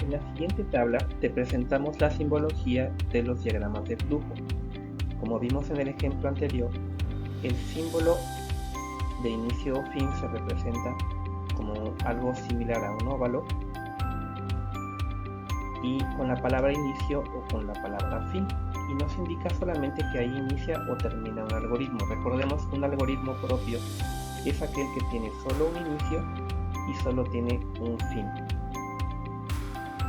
En la siguiente tabla te presentamos la simbología de los diagramas de flujo. Como vimos en el ejemplo anterior, el símbolo de inicio o fin se representa como algo similar a un óvalo y con la palabra inicio o con la palabra fin, y nos indica solamente que ahí inicia o termina un algoritmo. Recordemos que un algoritmo propio es aquel que tiene solo un inicio y solo tiene un fin.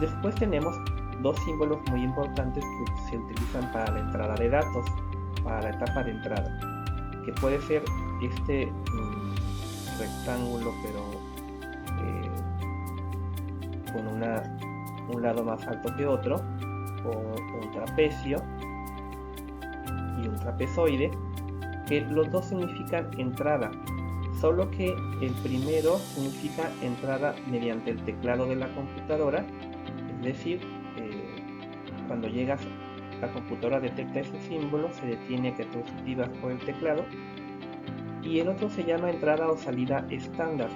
Después tenemos dos símbolos muy importantes que se utilizan para la entrada de datos, para la etapa de entrada, que puede ser este rectángulo pero con un lado más alto que otro, o un trapecio y un trapezoide, que los dos significan entrada, solo que el primero significa entrada mediante el teclado de la computadora, es decir, cuando llegas, la computadora detecta ese símbolo, se detiene a que tú escribas por el teclado, y el otro se llama entrada o salida estándar,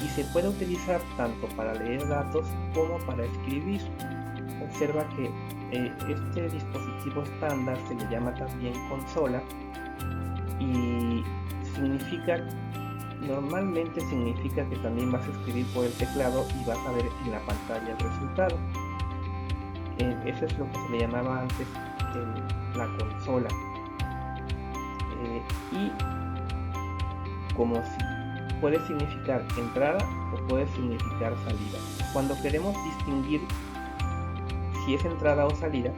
y se puede utilizar tanto para leer datos como para escribir. Observa que este dispositivo estándar se le llama también consola y normalmente significa que también vas a escribir por el teclado y vas a ver en la pantalla el resultado. Eso es lo que se le llamaba antes la consola. Y como puede significar entrada o puede significar salida. Cuando queremos distinguir si es entrada o salida,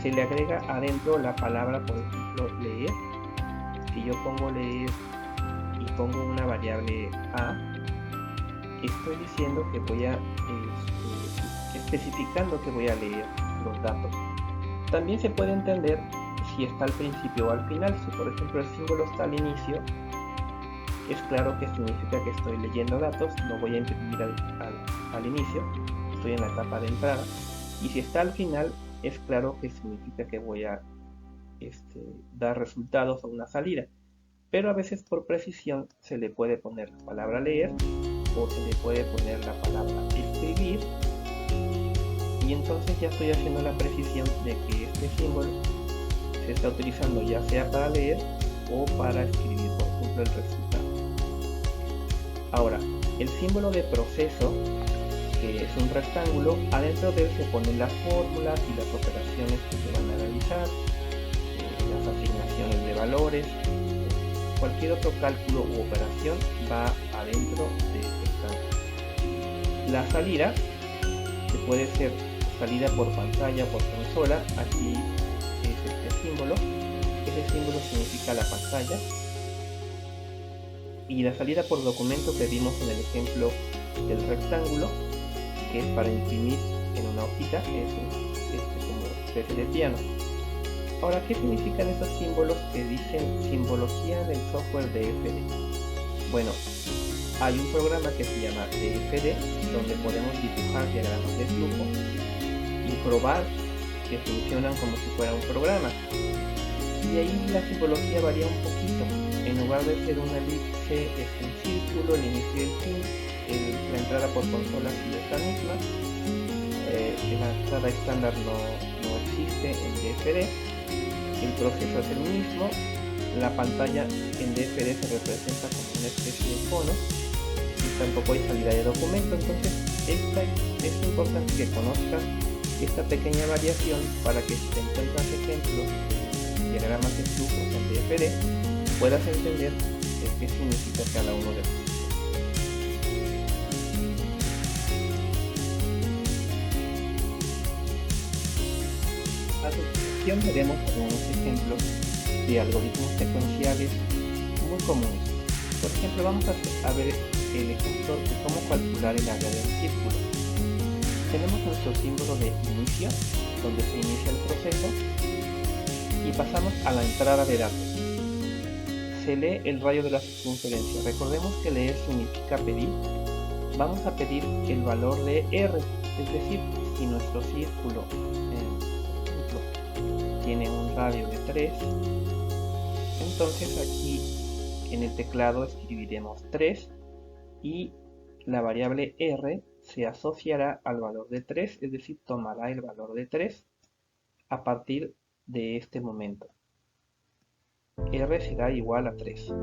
se le agrega adentro la palabra, por ejemplo, leer. Si yo pongo leer y pongo una variable a, estoy diciendo que voy a especificando que voy a leer los datos. También se puede entender si está al principio o al final. Si por ejemplo el símbolo está al inicio, es claro que significa que estoy leyendo datos, no voy a imprimir al inicio, estoy en la etapa de entrada. Y si está al final, es claro que significa que voy a dar resultados o una salida. Pero a veces por precisión se le puede poner la palabra leer o se le puede poner la palabra escribir, y entonces ya estoy haciendo la precisión de que este símbolo se está utilizando ya sea para leer o para escribir, por ejemplo, el resultado. Ahora, el símbolo de proceso, que es un rectángulo, adentro de él se ponen las fórmulas y las operaciones que se van a realizar, las asignaciones de valores, cualquier otro cálculo u operación va adentro de este rectángulo. La salida, que puede ser salida por pantalla o por consola, aquí es este símbolo. Ese símbolo significa la pantalla. Y la salida por documento que vimos en el ejemplo del rectángulo, que es para imprimir en una hojita, es como especie de piano. Ahora, ¿qué significan esos símbolos que dicen simbología del software DFD? Bueno, hay un programa que se llama DFD, donde podemos dibujar diagramas de flujo y probar que funcionan como si fuera un programa. Y ahí la simbología varía un poquito. En lugar de ser una elipse, es un círculo, el inicio y el fin. La entrada por consola sigue esta misma. La entrada estándar no existe en DFD. El proceso es el mismo. La pantalla en DFD se representa como una especie de cono y tampoco hay salida de documento. Entonces es importante que conozcas esta pequeña variación para que si te encuentras ejemplos de diagramas de flujos en DFD puedas entender qué significa cada uno de ellos. A continuación veremos algunos ejemplos de algoritmos secuenciales muy comunes. Por ejemplo, vamos a ver el ejemplo de cómo calcular el área del círculo. Tenemos nuestro símbolo de inicio, donde se inicia el proceso, y pasamos a la entrada de datos. Se lee el radio de la circunferencia. Recordemos que leer significa pedir. Vamos a pedir el valor de R, es decir, si nuestro círculo tiene un radio de 3, entonces aquí en el teclado escribiremos 3 y la variable R se asociará al valor de 3, es decir, tomará el valor de 3 a partir de este momento. R será igual a 3.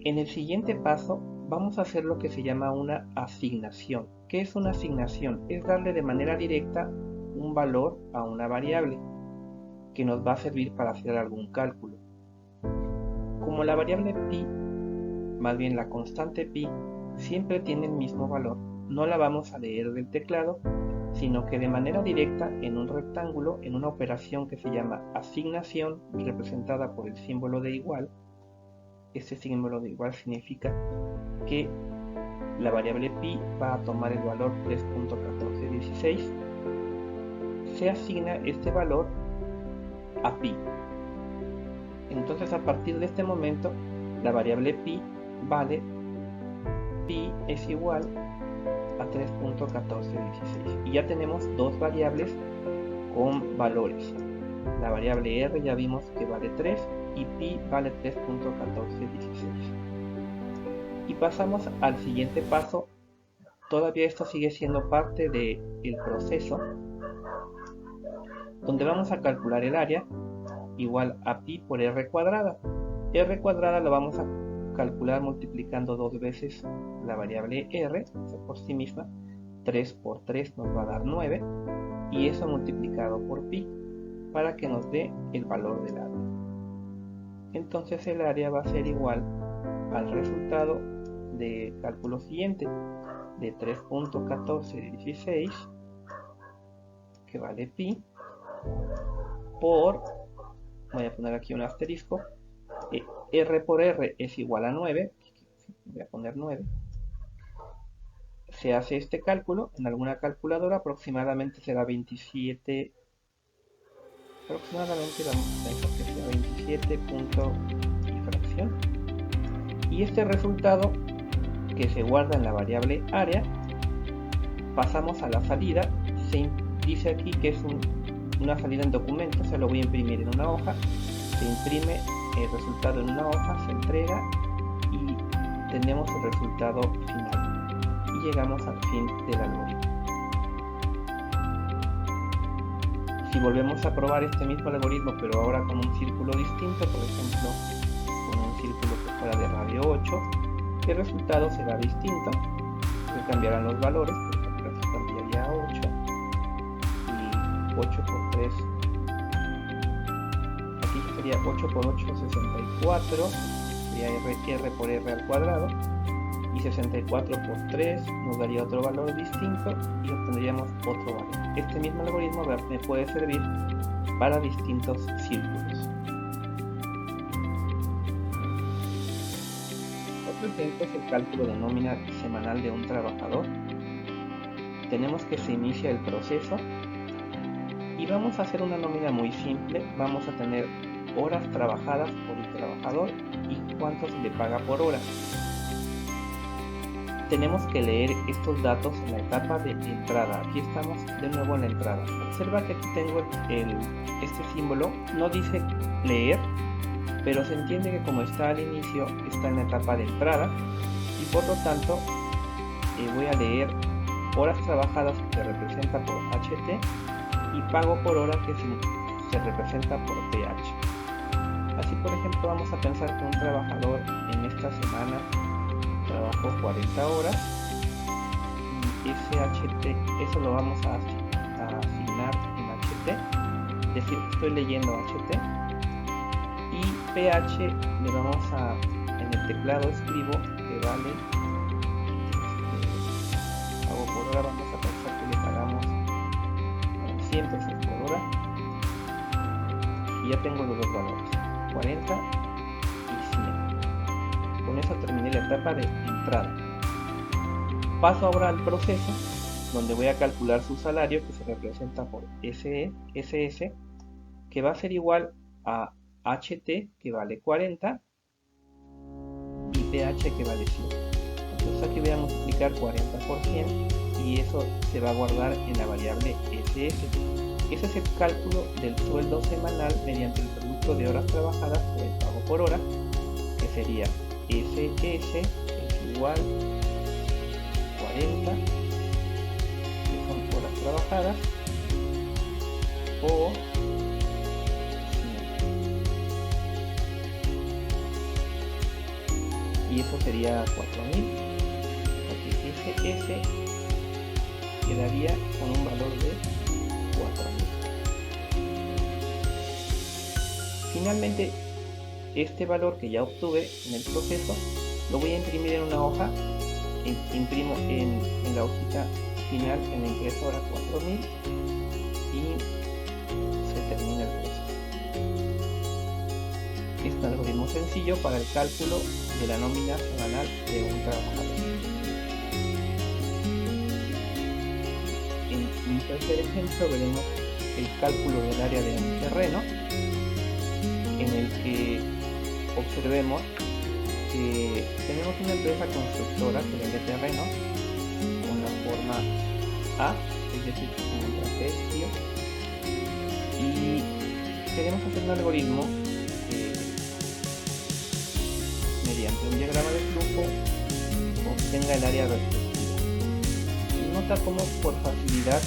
En el siguiente paso vamos a hacer lo que se llama una asignación. ¿Qué es una asignación? Es darle de manera directa un valor a una variable que nos va a servir para hacer algún cálculo. Como la variable pi, más bien la constante pi, siempre tiene el mismo valor, no la vamos a leer del teclado, sino que de manera directa en un rectángulo, en una operación que se llama asignación, representada por el símbolo de igual. Este símbolo de igual significa que la variable pi va a tomar el valor 3.1416. Se asigna este valor a pi. Entonces, a partir de este momento, la variable pi vale, pi es igual a 3.1416. Y ya tenemos dos variables con valores. La variable r ya vimos que vale 3 y pi vale 3.1416. Y pasamos al siguiente paso. Todavía esto sigue siendo parte del proceso, donde vamos a calcular el área igual a pi por r cuadrada. R cuadrada lo vamos a calcular multiplicando dos veces la variable r por sí misma. 3 por 3 nos va a dar 9, y eso multiplicado por pi para que nos dé el valor del área. Entonces el área va a ser igual al resultado de cálculo siguiente, de 3.1416, que vale pi, por, voy a poner aquí un asterisco, r por r es igual a 9, voy a poner 9. Se hace este cálculo en alguna calculadora, aproximadamente será 27, aproximadamente vamos a pensar que sea 27 punto y fracción. Y este resultado, que se guarda en la variable área, pasamos a la salida. Se dice aquí que es una salida en documento, se lo voy a imprimir en una hoja. Se imprime el resultado en una hoja, se entrega y tenemos el resultado final. Y llegamos al fin del algoritmo. Si volvemos a probar este mismo algoritmo, pero ahora con un círculo distinto, por ejemplo, con un círculo que fuera de radio 8, el resultado será distinto. Se cambiarán los valores, por ejemplo, aquí cambiaría a 8, y 8 por 3, aquí sería 8 por 8, 64, sería r por r al cuadrado, y 64 por 3 nos daría otro valor distinto y obtendríamos otro valor. Este mismo algoritmo me puede servir para distintos círculos. Otro ejemplo es el cálculo de nómina semanal de un trabajador. Tenemos que se inicia el proceso y vamos a hacer una nómina muy simple. Vamos a tener horas trabajadas por el trabajador y cuánto se le paga por hora. Tenemos que leer estos datos en la etapa de entrada. Aquí estamos de nuevo en la entrada. Observa que aquí tengo este símbolo, no dice leer, pero se entiende que como está al inicio, está en la etapa de entrada, y por lo tanto voy a leer horas trabajadas, que se representa por HT, y pago por hora, que se representa por PH. Así, por ejemplo, vamos a pensar que un trabajador en esta semana trabajó 40 horas, y ese HT, eso lo vamos a asignar en HT, es decir, estoy leyendo HT, y PH le vamos a, en el teclado escribo que vale, pago por hora, vamos a pensar que le pagamos 100 pesos por hora, y ya tengo los dos valores, 40 y 100. Con eso terminé la etapa de entrada. Paso ahora al proceso, donde voy a calcular su salario, que se representa por SS, que va a ser igual a HT, que vale 40, y PH, que vale 100. Entonces aquí voy a multiplicar 40 por 100, y eso se va a guardar en la variable SS. Ese es el cálculo del sueldo semanal mediante el producto de horas trabajadas por el pago por hora, que sería SS es igual 40, que son horas trabajadas, o 100. Y eso sería 4000, porque ese S quedaría con un valor de 4000. Finalmente, este valor que ya obtuve en el proceso lo voy a imprimir en una hoja. Imprimo en la hojita final en la impresora 4000 y se termina el proceso. Es un algoritmo sencillo para el cálculo de la nómina semanal de un trabajador. En un tercer ejemplo veremos el cálculo del área de un terreno, en el que observemos que tenemos una empresa constructora que vende terreno con la forma A, es decir, con un trapecio, y queremos hacer un algoritmo que mediante un diagrama de flujo obtenga el área respectiva. Nota cómo por facilidad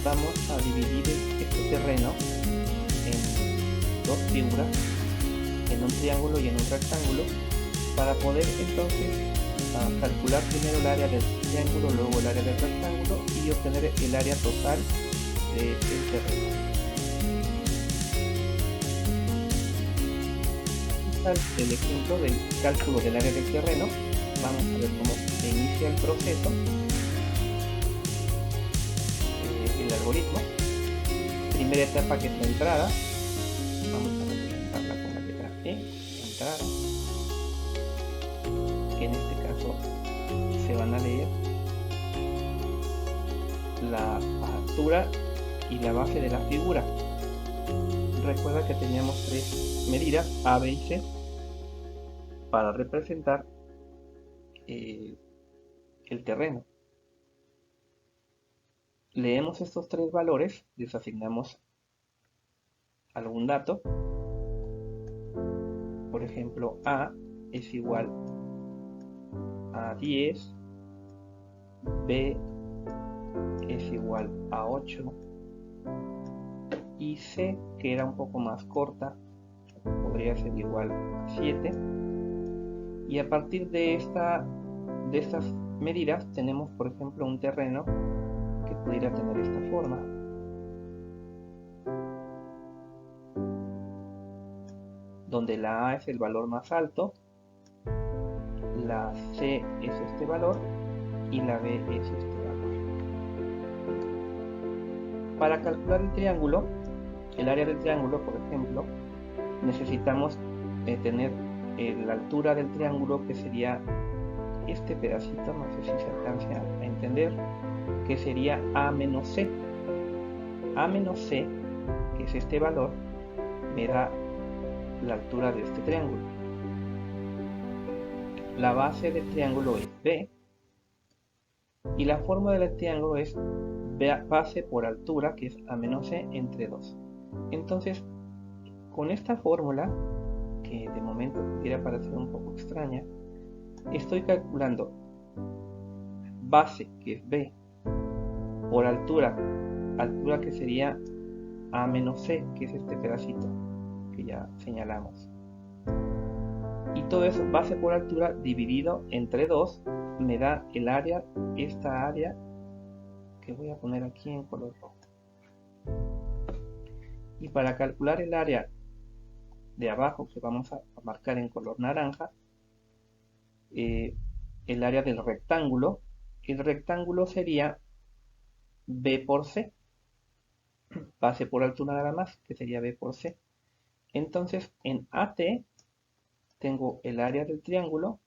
vamos a dividir este terreno en dos figuras, en un triángulo y en un rectángulo, para poder entonces calcular primero el área del triángulo, luego el área del rectángulo y obtener el área total del terreno. El ejemplo del cálculo del área del terreno. Vamos a ver cómo se inicia el proceso, el algoritmo. Primera etapa, que es la entrada. Vamos a representarla con la letra E, entrada. Que en este caso se van a leer la altura y la base de la figura. Recuerda que teníamos tres medidas, A, B y C, para representar el terreno. Leemos estos tres valores, les asignamos algún dato. Por ejemplo, A es igual a 10, B es igual a 8 y C, que era un poco más corta, podría ser igual a 7. Y a partir de estas medidas tenemos, por ejemplo, un terreno que pudiera tener esta forma. Donde la A es el valor más alto, la C es este valor y la B es este valor. Para calcular el triángulo, el área del triángulo, por ejemplo, necesitamos tener la altura del triángulo, que sería este pedacito, no sé si se alcance a entender, que sería A menos C. A menos C, que es este valor, me da la altura de este triángulo. La base del triángulo es B y la forma del triángulo es base por altura, que es A menos C entre 2. Entonces, con esta fórmula, que de momento pudiera parecer un poco extraña, estoy calculando base, que es B, por altura que sería A menos C, que es este pedacito que ya señalamos. Y todo eso, base por altura dividido entre 2, me da el área, esta área que voy a poner aquí en color rojo. Y para calcular el área de abajo, que vamos a marcar en color naranja, el área del rectángulo, el rectángulo sería B por C, base por altura nada más, que sería B por C. Entonces en AT tengo el área del triángulo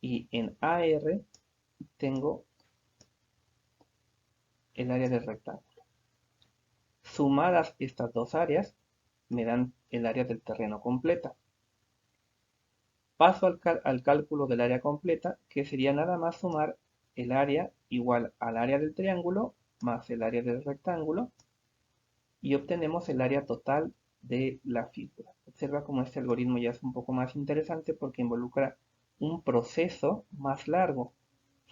y en AR tengo el área del rectángulo. Sumadas estas dos áreas me dan el área del terreno completa. Paso al cálculo del área completa, que sería nada más sumar el área igual al área del triángulo más el área del rectángulo y obtenemos el área total de la figura. Observa cómo este algoritmo ya es un poco más interesante porque involucra un proceso más largo.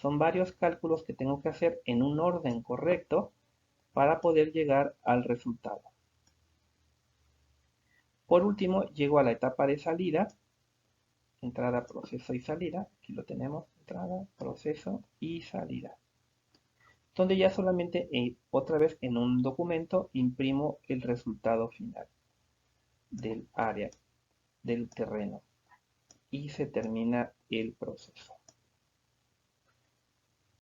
Son varios cálculos que tengo que hacer en un orden correcto para poder llegar al resultado. Por último, llego a la etapa de salida, entrada, proceso y salida. Aquí lo tenemos, entrada, proceso y salida. Donde ya solamente otra vez en un documento imprimo el resultado final del área, del terreno, y se termina el proceso.